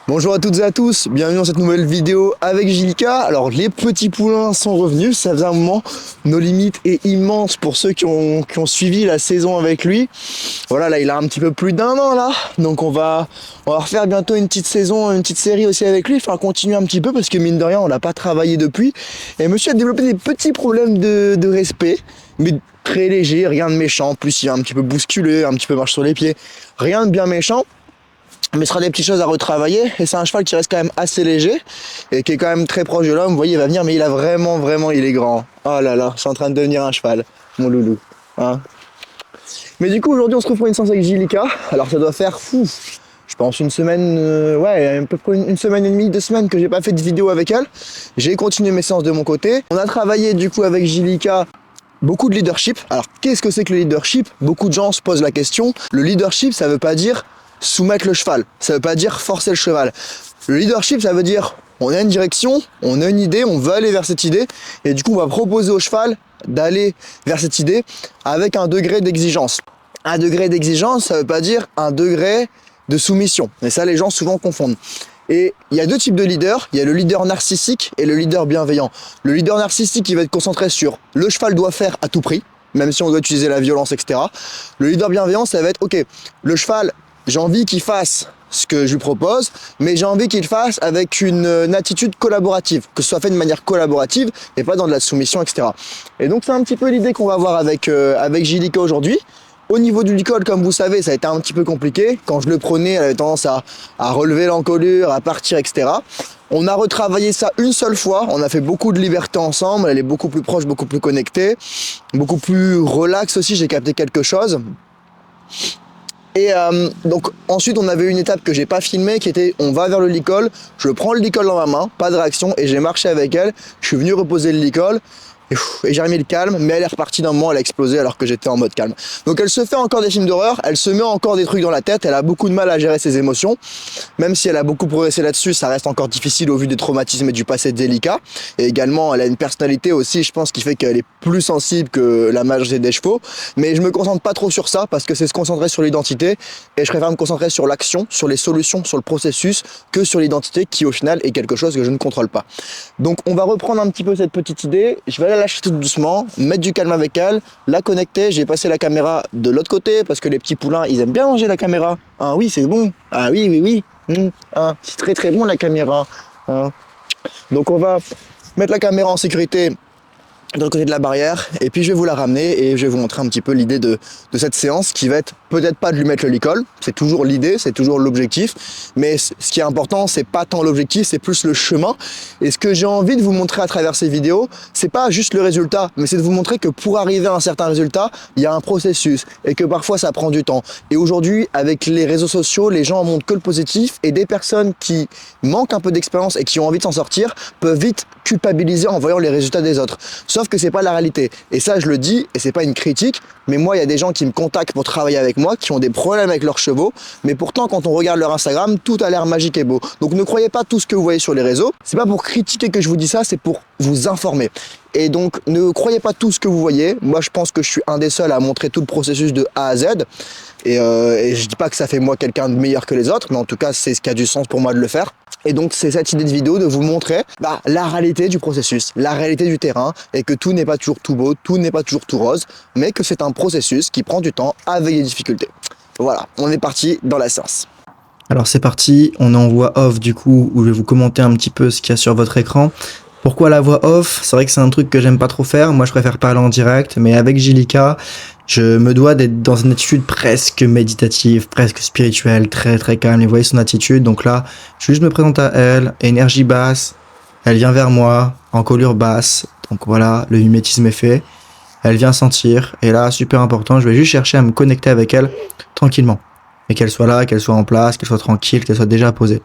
Bonjour à toutes et à tous, bienvenue dans cette nouvelle vidéo avec Gilika. Alors les petits poulains sont revenus, ça faisait un moment, nos limites est immense pour ceux qui ont suivi la saison avec lui. Voilà, là il a un petit peu plus d'un an là, donc on va refaire bientôt une petite saison, une petite série aussi avec lui, enfin continuer un petit peu parce que mine de rien on n'a pas travaillé depuis. Et monsieur a développé des petits problèmes de respect, mais très léger, rien de méchant, en plus il est un petit peu bousculé, un petit peu marche sur les pieds, rien de bien méchant. Mais ce sera des petites choses à retravailler et c'est un cheval qui reste quand même assez léger et qui est quand même très proche de l'homme. Vous voyez, il va venir, mais il a vraiment, il est grand. Oh là là, c'est en train de devenir un cheval, mon loulou. Hein. Mais du coup, aujourd'hui, on se retrouve pour une séance avec Gilika. Alors, ça doit faire je pense une semaine, ouais, à peu près une semaine et demie, 2 semaines que j'ai pas fait de vidéo avec elle. J'ai continué mes séances de mon côté. On a travaillé du coup avec Gilika beaucoup de leadership. Alors, qu'est-ce que c'est que le leadership? Beaucoup de gens se posent la question. Le leadership, ça veut pas dire soumettre le cheval. Ça veut pas dire forcer le cheval. Le leadership, ça veut dire on a une direction, on a une idée, on veut aller vers cette idée, et du coup on va proposer au cheval d'aller vers cette idée avec un degré d'exigence. Un degré d'exigence, ça veut pas dire un degré de soumission. Et ça, les gens souvent confondent. Et il y a deux types de leaders. Il y a le leader narcissique et le leader bienveillant. Le leader narcissique, il va être concentré sur le cheval doit faire à tout prix, même si on doit utiliser la violence, etc. Le leader bienveillant, ça va être ok, le cheval, j'ai envie qu'il fasse ce que je lui propose, mais j'ai envie qu'il fasse avec une attitude collaborative, que ce soit fait de manière collaborative et pas dans de la soumission, etc. Et donc c'est un petit peu l'idée qu'on va avoir avec Gilika aujourd'hui. Au niveau du licol, comme vous savez, ça a été un petit peu compliqué. Quand je le prenais, elle avait tendance à relever l'encolure, à partir, etc. On a retravaillé ça une seule fois. On a fait beaucoup de liberté ensemble. Elle est beaucoup plus proche, beaucoup plus connectée, beaucoup plus relax aussi. J'ai capté quelque chose. Et donc ensuite on avait une étape que j'ai pas filmée qui était on va vers le licol, je prends le licol dans ma main, pas de réaction et j'ai marché avec elle, je suis venu reposer le licol. Et j'ai remis le calme, mais elle est repartie d'un moment, elle a explosé alors que j'étais en mode calme. Donc elle se fait encore des films d'horreur, elle se met encore des trucs dans la tête, elle a beaucoup de mal à gérer ses émotions. Même si elle a beaucoup progressé là-dessus, ça reste encore difficile au vu des traumatismes et du passé délicat. Et également, elle a une personnalité aussi, je pense, qui fait qu'elle est plus sensible que la majorité des chevaux. Mais je me concentre pas trop sur ça parce que c'est se concentrer sur l'identité. Et je préfère me concentrer sur l'action, sur les solutions, sur le processus, que sur l'identité qui au final est quelque chose que je ne contrôle pas. Donc on va reprendre un petit peu cette petite idée. Je vais la lâcher tout doucement, mettre du calme avec elle, la connecter. J'ai passé la caméra de l'autre côté parce que les petits poulains, ils aiment bien manger la caméra. Ah oui, c'est bon. Ah oui. Ah, c'est très bon la caméra. Ah. Donc on va mettre la caméra en sécurité de l'autre côté de la barrière et puis je vais vous la ramener et je vais vous montrer un petit peu l'idée de cette séance qui va être peut-être pas de lui mettre le licol, c'est toujours l'idée, c'est toujours l'objectif, mais ce qui est important c'est pas tant l'objectif, c'est plus le chemin. Et ce que j'ai envie de vous montrer à travers ces vidéos, c'est pas juste le résultat, mais c'est de vous montrer que pour arriver à un certain résultat, il y a un processus et que parfois ça prend du temps. Et aujourd'hui, avec les réseaux sociaux, les gens en montrent que le positif et des personnes qui manquent un peu d'expérience et qui ont envie de s'en sortir peuvent vite culpabiliser en voyant les résultats des autres. Sauf que c'est pas la réalité. Et ça, je le dis, et c'est pas une critique, mais moi, il y a des gens qui me contactent pour travailler avec moi, qui ont des problèmes avec leurs chevaux, mais pourtant, quand on regarde leur Instagram, tout a l'air magique et beau. Donc ne croyez pas tout ce que vous voyez sur les réseaux. C'est pas pour critiquer que je vous dis ça, c'est pour vous informer. Et donc, ne croyez pas tout ce que vous voyez. Moi, je pense que je suis un des seuls à montrer tout le processus de A à Z. Et je dis pas que ça fait moi quelqu'un de meilleur que les autres, mais en tout cas, c'est ce qui a du sens pour moi de le faire. Et donc, c'est cette idée de vidéo de vous montrer la réalité du processus, la réalité du terrain, et que tout n'est pas toujours tout beau, tout n'est pas toujours tout rose, mais que c'est un processus qui prend du temps avec des difficultés. Voilà, on est parti dans la séance. Alors c'est parti, on est en voix off du coup, où je vais vous commenter un petit peu ce qu'il y a sur votre écran. Pourquoi la voix off? C'est vrai que c'est un truc que j'aime pas trop faire, moi je préfère parler en direct, mais avec Gilika, je me dois d'être dans une attitude presque méditative, presque spirituelle, très calme, et vous voyez son attitude, donc là, je juste me présente à elle, énergie basse, elle vient vers moi, encolure basse, donc voilà, le mimétisme est fait, elle vient sentir, et là, super important, je vais juste chercher à me connecter avec elle tranquillement. Et qu'elle soit là, qu'elle soit en place, qu'elle soit tranquille, qu'elle soit déjà posée.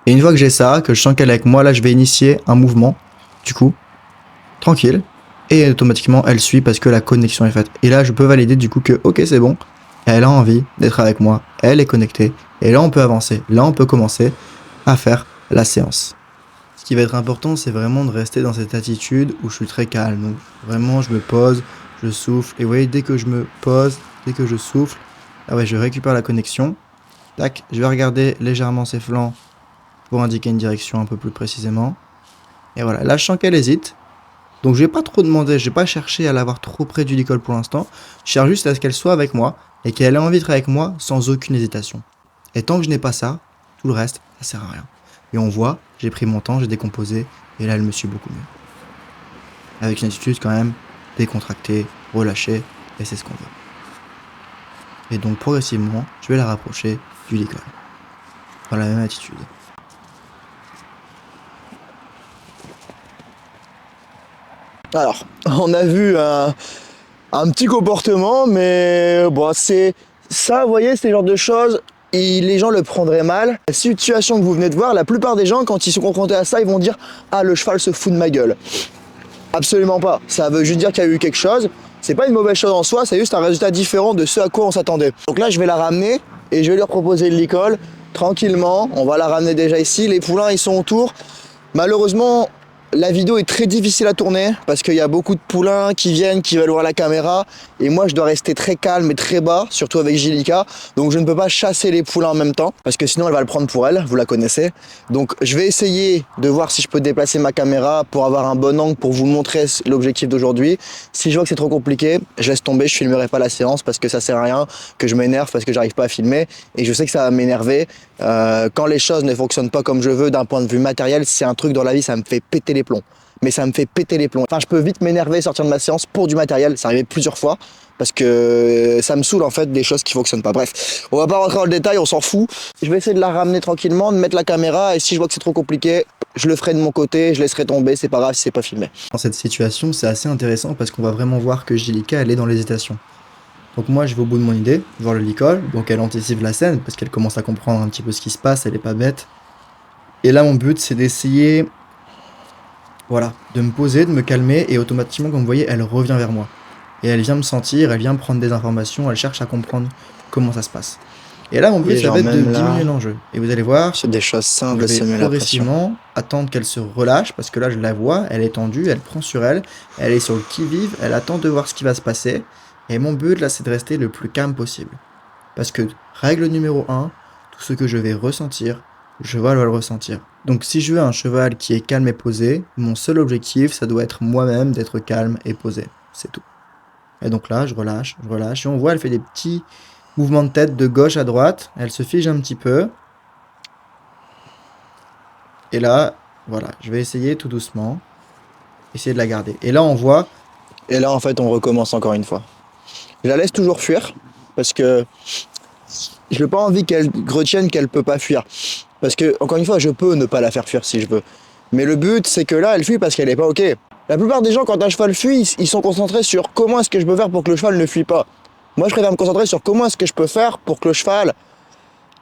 Et une fois que j'ai ça, que je sens qu'elle est avec moi, là je vais initier un mouvement, du coup, tranquille, et automatiquement elle suit parce que la connexion est faite. Et là je peux valider du coup que ok c'est bon, elle a envie d'être avec moi, elle est connectée, et là on peut avancer, là on peut commencer à faire la séance. Ce qui va être important, c'est vraiment de rester dans cette attitude où je suis très calme. Donc vraiment je me pose, je souffle, et vous voyez dès que je me pose, dès que je souffle, ah ouais, je récupère la connexion. Tac, je vais regarder légèrement ses flancs pour indiquer une direction un peu plus précisément. Et voilà, là je sens qu'elle hésite. Donc je vais pas trop demander, je vais pas chercher à l'avoir trop près du licol pour l'instant. Je cherche juste à ce qu'elle soit avec moi et qu'elle ait envie d'être avec moi sans aucune hésitation. Et tant que je n'ai pas ça, tout le reste, ça sert à rien. Et on voit, j'ai pris mon temps, j'ai décomposé, et là elle me suit beaucoup mieux. Avec une attitude quand même décontractée, relâchée, et c'est ce qu'on veut. Et donc progressivement, je vais la rapprocher du licol. Dans la même attitude. Alors, on a vu un petit comportement, mais bon, c'est ça, vous voyez, c'est le genre de choses, les gens le prendraient mal. La situation que vous venez de voir, la plupart des gens, quand ils sont confrontés à ça, ils vont dire « Ah, le cheval se fout de ma gueule ». Absolument pas. Ça veut juste dire qu'il y a eu quelque chose. C'est pas une mauvaise chose en soi, c'est juste un résultat différent de ce à quoi on s'attendait. Donc là, je vais la ramener et je vais lui proposer le licol tranquillement. On va la ramener déjà ici. Les poulains, ils sont autour. Malheureusement, la vidéo est très difficile à tourner parce qu'il y a beaucoup de poulains qui viennent, qui veulent voir la caméra. Et moi, je dois rester très calme et très bas, surtout avec Gilika. Donc, je ne peux pas chasser les poulains en même temps parce que sinon, elle va le prendre pour elle. Vous la connaissez. Donc, je vais essayer de voir si je peux déplacer ma caméra pour avoir un bon angle pour vous montrer l'objectif d'aujourd'hui. Si je vois que c'est trop compliqué, je laisse tomber. Je filmerai pas la séance parce que ça sert à rien que je m'énerve parce que j'arrive pas à filmer. Et je sais que ça va m'énerver. Quand les choses ne fonctionnent pas comme je veux d'un point de vue matériel, c'est un truc dans la vie, ça me fait péter les plombs. Mais ça me fait péter les plombs. Enfin, je peux vite m'énerver, sortir de ma séance pour du matériel. Ça arrivé plusieurs fois parce que ça me saoule en fait des choses qui fonctionnent pas. Bref, on va pas rentrer dans le détail, on s'en fout. Je vais essayer de la ramener tranquillement, de mettre la caméra et si je vois que c'est trop compliqué, je le ferai de mon côté, je laisserai tomber, c'est pas grave si c'est pas filmé. Dans cette situation, c'est assez intéressant parce qu'on va vraiment voir que Gilika, elle est dans l'hésitation. Donc moi, je vais au bout de mon idée, voir le licol, donc elle anticipe la scène parce qu'elle commence à comprendre un petit peu ce qui se passe, elle est pas bête. Et là, mon but, c'est d'essayer, voilà, de me poser, de me calmer et automatiquement, comme vous voyez, elle revient vers moi. Et elle vient me sentir, elle vient me prendre des informations, elle cherche à comprendre comment ça se passe. Et là, mon but, ça va être de diminuer l'enjeu. Et vous allez voir, c'est des choses simples, je vais progressivement attendre qu'elle se relâche parce que là, je la vois, elle est tendue, elle prend sur elle, elle est sur le qui-vive, elle attend de voir ce qui va se passer. Et mon but là, c'est de rester le plus calme possible. Parce que, règle numéro 1, tout ce que je vais ressentir, le cheval va le ressentir. Donc si je veux un cheval qui est calme et posé, mon seul objectif, ça doit être moi-même d'être calme et posé. C'est tout. Et donc là, je relâche. Et on voit, elle fait des petits mouvements de tête de gauche à droite. Elle se fige un petit peu. Et là, voilà, je vais essayer tout doucement. Essayer de la garder. Et là, on voit... Et là, en fait, on recommence encore une fois. Je la laisse toujours fuir parce que je n'ai pas envie qu'elle retienne qu'elle peut pas fuir. Parce que, encore une fois, je peux ne pas la faire fuir si je veux. Mais le but, c'est que là, elle fuit parce qu'elle n'est pas OK. La plupart des gens, quand un cheval fuit, ils sont concentrés sur comment est-ce que je peux faire pour que le cheval ne fuit pas. Moi, je préfère me concentrer sur comment est-ce que je peux faire pour que le cheval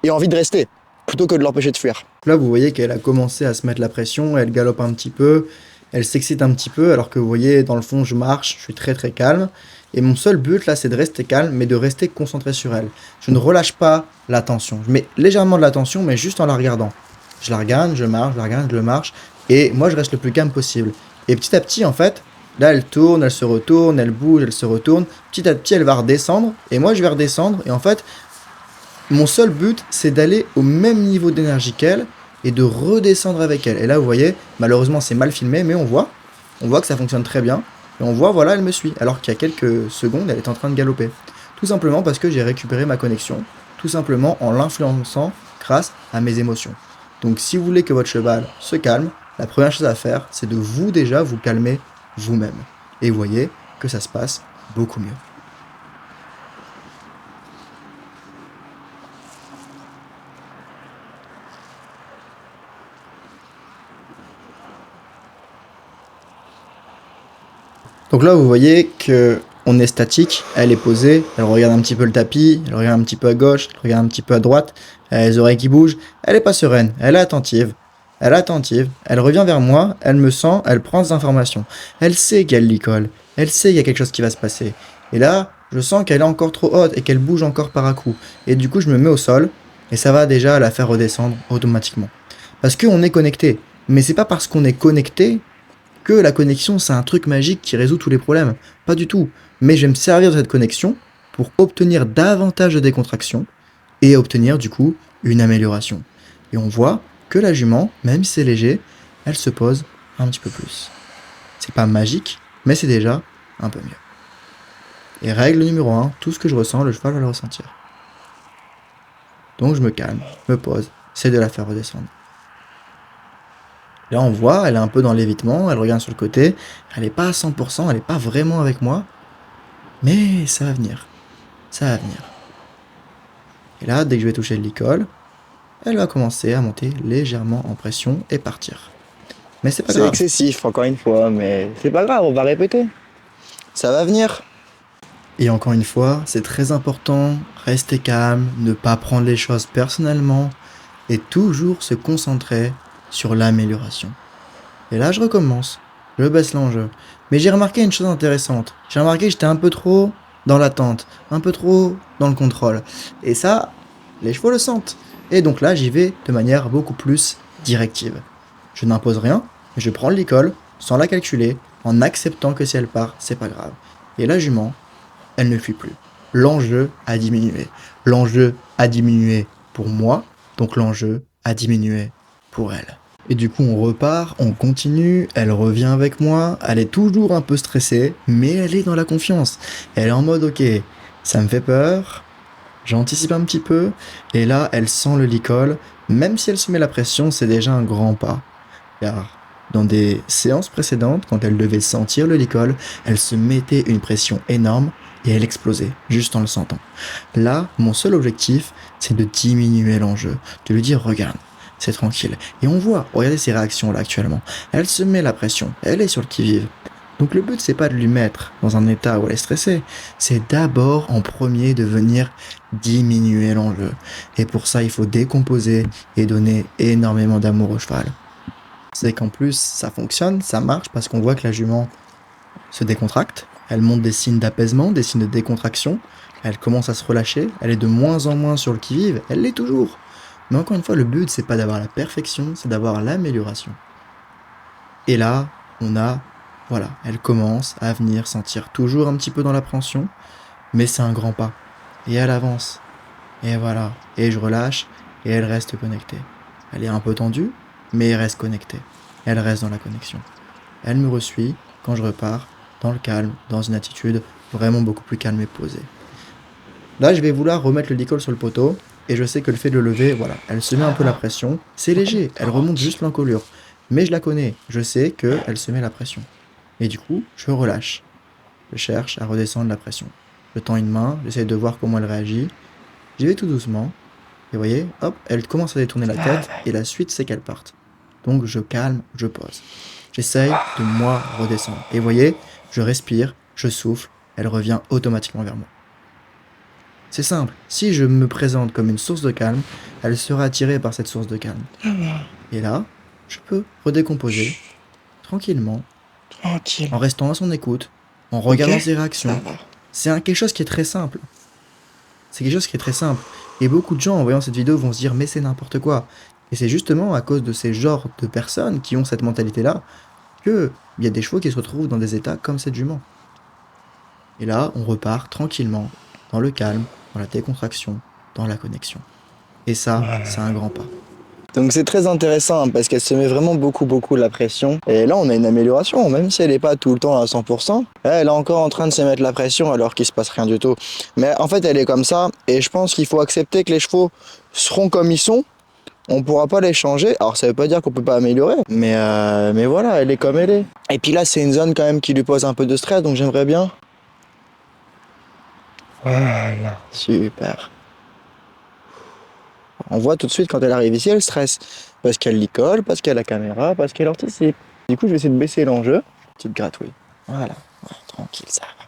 ait envie de rester, plutôt que de l'empêcher de fuir. Là, vous voyez qu'elle a commencé à se mettre la pression, elle galope un petit peu, elle s'excite un petit peu, alors que vous voyez, dans le fond, je marche, je suis très très calme. Et mon seul but là, c'est de rester calme, mais de rester concentré sur elle. Je ne relâche pas l'attention. Je mets légèrement de l'attention, mais juste en la regardant. Je la regarde, je marche, je la regarde, je marche. Et moi, je reste le plus calme possible. Et petit à petit, en fait, là, elle tourne, elle se retourne, elle bouge, elle se retourne. Petit à petit, elle va redescendre. Et moi, je vais redescendre. Et en fait, mon seul but, c'est d'aller au même niveau d'énergie qu'elle et de redescendre avec elle. Et là, vous voyez, malheureusement, c'est mal filmé, mais on voit que ça fonctionne très bien. Et on voit, voilà, elle me suit. Alors qu'il y a quelques secondes, elle est en train de galoper. Tout simplement parce que j'ai récupéré ma connexion. Tout simplement en l'influençant grâce à mes émotions. Donc si vous voulez que votre cheval se calme, la première chose à faire, c'est de vous déjà vous calmer vous-même. Et vous voyez que ça se passe beaucoup mieux. Donc là, vous voyez que on est statique, elle est posée, elle regarde un petit peu le tapis, elle regarde un petit peu à gauche, elle regarde un petit peu à droite, elle a les oreilles qui bougent, elle est pas sereine, elle est attentive, elle revient vers moi, elle me sent, elle prend des informations, elle sait qu'elle licole, elle sait qu'il y a quelque chose qui va se passer. Et là, je sens qu'elle est encore trop haute et qu'elle bouge encore par à coup. Et du coup, je me mets au sol et ça va déjà la faire redescendre automatiquement. Parce qu'on est connecté, mais c'est pas parce qu'on est connecté que la connexion c'est un truc magique qui résout tous les problèmes. Pas du tout. Mais je vais me servir de cette connexion pour obtenir davantage de décontraction et obtenir du coup une amélioration. Et on voit que la jument, même si c'est léger, elle se pose un petit peu plus. C'est pas magique, mais c'est déjà un peu mieux. Et règle numéro 1, tout ce que je ressens, le cheval va le ressentir. Donc je me calme, je me pose, j'essaie de la faire redescendre. Là on voit, elle est un peu dans l'évitement, elle regarde sur le côté, elle n'est pas à 100%, elle n'est pas vraiment avec moi, mais ça va venir, ça va venir. Et là, dès que je vais toucher le licol, elle va commencer à monter légèrement en pression et partir. Mais c'est pas C'est grave. excessif, encore une fois, mais c'est pas grave, on va répéter. Ça va venir. Et encore une fois, c'est très important, rester calme, ne pas prendre les choses personnellement et toujours se concentrer sur l'amélioration. Et là, je recommence, je baisse l'enjeu. Mais j'ai remarqué une chose intéressante. J'ai remarqué que j'étais un peu trop dans l'attente, un peu trop dans le contrôle. Et ça, les chevaux le sentent. Et donc là, j'y vais de manière beaucoup plus directive. Je n'impose rien, mais je prends le licol sans la calculer, en acceptant que si elle part, c'est pas grave. Et la jument, elle ne fuit plus. L'enjeu a diminué. L'enjeu a diminué pour moi, donc l'enjeu a diminué pour elle. Et du coup, on repart, on continue, elle revient avec moi, elle est toujours un peu stressée, mais elle est dans la confiance. Elle est en mode, ok, ça me fait peur, j'anticipe un petit peu, et là, elle sent le licol, même si elle se met la pression, c'est déjà un grand pas. Car dans des séances précédentes, quand elle devait sentir le licol, elle se mettait une pression énorme et elle explosait, juste en le sentant. Là, mon seul objectif, c'est de diminuer l'enjeu, de lui dire, regarde, c'est tranquille. Et on voit, regardez ses réactions là actuellement. Elle se met la pression, elle est sur le qui-vive. Donc le but, c'est pas de lui mettre dans un état où elle est stressée, c'est d'abord en premier de venir diminuer l'enjeu. Et pour ça, il faut décomposer et donner énormément d'amour au cheval. C'est qu'en plus, ça fonctionne, ça marche, parce qu'on voit que la jument se décontracte, elle montre des signes d'apaisement, des signes de décontraction, elle commence à se relâcher, elle est de moins en moins sur le qui-vive, elle l'est toujours. Mais encore une fois, le but, c'est pas d'avoir la perfection, c'est d'avoir l'amélioration. Et là, voilà, elle commence à venir sentir toujours un petit peu dans l'appréhension, mais c'est un grand pas. Et elle avance. Et voilà, et je relâche, et elle reste connectée. Elle est un peu tendue, mais elle reste connectée. Elle reste dans la connexion. Elle me resuit quand je repars, dans le calme, dans une attitude vraiment beaucoup plus calme et posée. Là, je vais vouloir remettre le licol sur le poteau, et je sais que le fait de le lever, voilà, elle se met un peu la pression. C'est léger, elle remonte juste l'encolure. Mais je la connais, je sais qu'elle se met la pression. Et du coup, je relâche. Je cherche à redescendre la pression. Je tends une main, j'essaie de voir comment elle réagit. J'y vais tout doucement. Et vous voyez, hop, elle commence à détourner la tête, et la suite, c'est qu'elle parte. Donc je calme, je pose. J'essaye de moi redescendre. Et vous voyez, je respire, je souffle, elle revient automatiquement vers moi. C'est simple, si je me présente comme une source de calme, elle sera attirée par cette source de calme. Et là, je peux redécomposer tranquillement, Tranquille. en restant à son écoute, en regardant Ok. ses réactions. C'est quelque chose qui est très simple. C'est quelque chose qui est très simple. Et beaucoup de gens, en voyant cette vidéo, vont se dire mais c'est n'importe quoi. Et c'est justement à cause de ces genres de personnes qui ont cette mentalité-là qu'il y a des chevaux qui se retrouvent dans des états comme cette jument. Et là, on repart tranquillement, dans le calme, dans la décontraction, dans la connexion. Et ça, c'est un grand pas. Donc c'est très intéressant hein, parce qu'elle se met vraiment beaucoup la pression. Et là on a une amélioration, même si elle n'est pas tout le temps à 100%. Elle est encore en train de se mettre la pression alors qu'il se passe rien du tout. Mais en fait elle est comme ça et je pense qu'il faut accepter que les chevaux seront comme ils sont. On pourra pas les changer. Alors ça veut pas dire qu'on peut pas améliorer. Mais voilà, elle est comme elle est. Et puis là c'est une zone quand même qui lui pose un peu de stress donc j'aimerais bien. Voilà, super. On voit tout de suite quand elle arrive ici, elle stresse. Parce qu'elle l'y colle, parce qu'elle a la caméra, parce qu'elle anticipe. Du coup, je vais essayer de baisser l'enjeu. Petite gratouille. Voilà. Ouais, tranquille, ça va.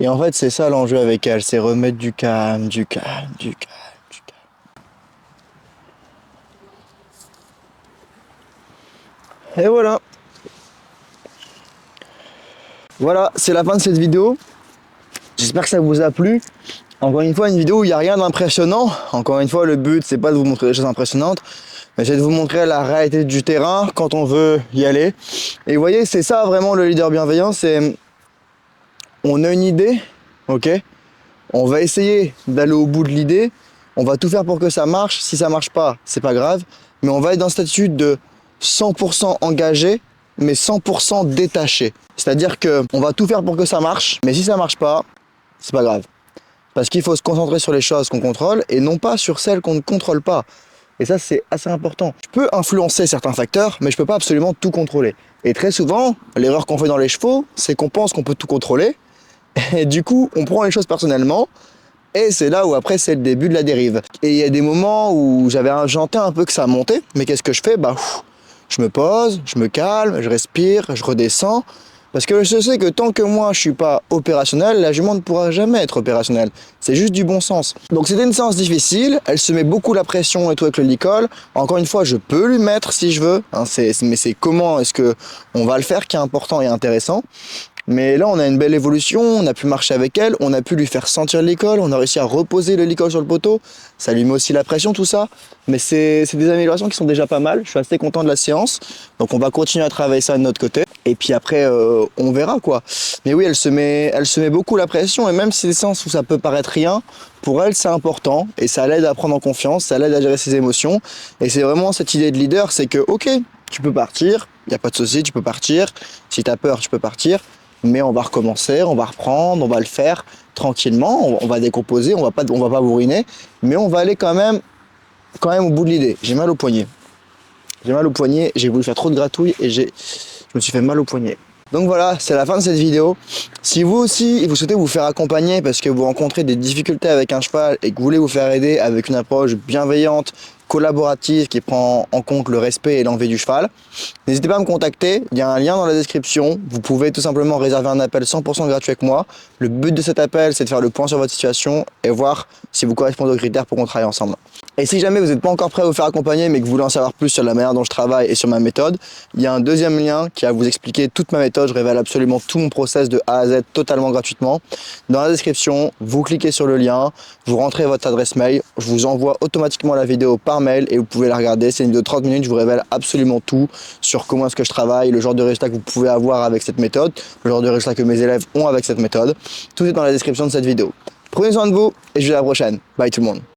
Et en fait, c'est ça l'enjeu avec elle, c'est remettre du calme, du calme, du calme, du calme. Et voilà. Voilà, c'est la fin de cette vidéo. J'espère que ça vous a plu. Encore une fois, une vidéo où il n'y a rien d'impressionnant. Encore une fois, le but, c'est pas de vous montrer des choses impressionnantes, mais c'est de vous montrer la réalité du terrain quand on veut y aller. Et vous voyez, c'est ça vraiment le leader bienveillant, c'est on a une idée, ok? On va essayer d'aller au bout de l'idée. On va tout faire pour que ça marche. Si ça marche pas, c'est pas grave. Mais on va être dans cette attitude de 100% engagé, mais 100% détaché. C'est-à-dire que on va tout faire pour que ça marche, mais si ça marche pas, c'est pas grave. Parce qu'il faut se concentrer sur les choses qu'on contrôle et non pas sur celles qu'on ne contrôle pas. Et ça, c'est assez important. Je peux influencer certains facteurs, mais je peux pas absolument tout contrôler. Et très souvent, l'erreur qu'on fait dans les chevaux, c'est qu'on pense qu'on peut tout contrôler. Et du coup, on prend les choses personnellement. Et c'est là où après, c'est le début de la dérive. Et il y a des moments où j'entends un peu que ça montait. Mais qu'est-ce que je fais? Je me pose, je me calme, je respire, je redescends. Parce que je sais que tant que moi je suis pas opérationnel, la jument ne pourra jamais être opérationnelle. C'est juste du bon sens. Donc c'était une séance difficile, elle se met beaucoup la pression et tout avec le licol. Encore une fois, je peux lui mettre si je veux, hein, mais c'est comment est-ce que on va le faire qui est important et intéressant. Mais là, on a une belle évolution, on a pu marcher avec elle, on a pu lui faire sentir l'école, on a réussi à reposer le licol sur le poteau. Ça lui met aussi la pression, tout ça. Mais c'est des améliorations qui sont déjà pas mal. Je suis assez content de la séance. Donc on va continuer à travailler ça de notre côté. Et puis après, on verra quoi. Mais oui, elle se met beaucoup la pression. Et même si c'est des séances où ça peut paraître rien, pour elle, c'est important. Et ça l'aide à prendre en confiance, ça l'aide à gérer ses émotions. Et c'est vraiment cette idée de leader, c'est que, ok, tu peux partir, il n'y a pas de souci, tu peux partir. Si tu as peur, tu peux partir. Mais on va recommencer, on va reprendre, on va le faire tranquillement, on va décomposer, on va pas bourriner, mais on va aller quand même au bout de l'idée. J'ai mal au poignet. J'ai voulu faire trop de gratouilles et je me suis fait mal au poignet. Donc voilà, c'est la fin de cette vidéo. Si vous aussi, vous souhaitez vous faire accompagner parce que vous rencontrez des difficultés avec un cheval et que vous voulez vous faire aider avec une approche bienveillante, collaborative qui prend en compte le respect et l'envie du cheval, n'hésitez pas à me contacter, il y a un lien dans la description, vous pouvez tout simplement réserver un appel 100% gratuit avec moi. Le but de cet appel, c'est de faire le point sur votre situation et voir si vous correspondez aux critères pour qu'on travaille ensemble. Et si jamais vous n'êtes pas encore prêt à vous faire accompagner mais que vous voulez en savoir plus sur la manière dont je travaille et sur ma méthode, il y a un deuxième lien qui va vous expliquer toute ma méthode, je révèle absolument tout mon process de A à Z totalement gratuitement. Dans la description, vous cliquez sur le lien, vous rentrez votre adresse mail, je vous envoie automatiquement la vidéo par mail et vous pouvez la regarder. C'est une vidéo de 30 minutes, je vous révèle absolument tout sur comment est-ce que je travaille, le genre de résultats que vous pouvez avoir avec cette méthode, le genre de résultats que mes élèves ont avec cette méthode. Tout est dans la description de cette vidéo. Prenez soin de vous et je vous dis à la prochaine. Bye tout le monde.